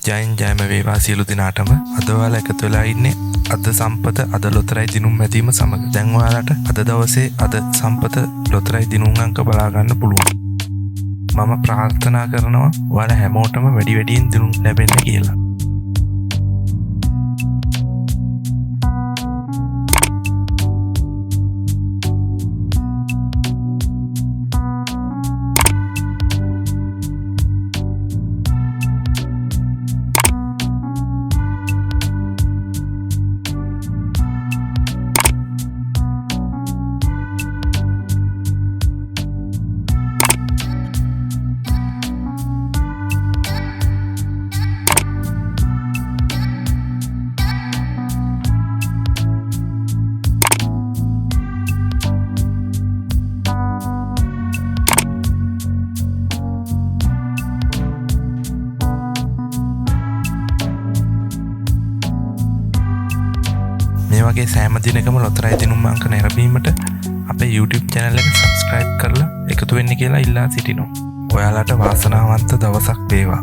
ජයම වේවා සියලු දිනාටම. අද ඔයාලා එකතු වෙලා ඉන්නේ අද සම්පත අද ලොතරැයි දිනුම් මැදීම සමග. දැන් ඔයාලට අද දවසේ අද සම්පත ලොතරැයි දිනුම් අංක බලා ගන්න පුළුවන්. මම ප්‍රාර්ථනා කරනවා ඔයාලා හැමෝටම වැඩි වැඩියෙන් දිනුම් ලැබෙන්න කියලා. මේ වගේ සෑම දිනකම ලොතරැයි දිනුම් අංක නැරඹීමට අපේ YouTube channel එක subscribe කරලා එකතු වෙන්න කියලා ඉල්ලා සිටිනවා. ඔයාලට වාසනාවන්ත දවසක් වේවා.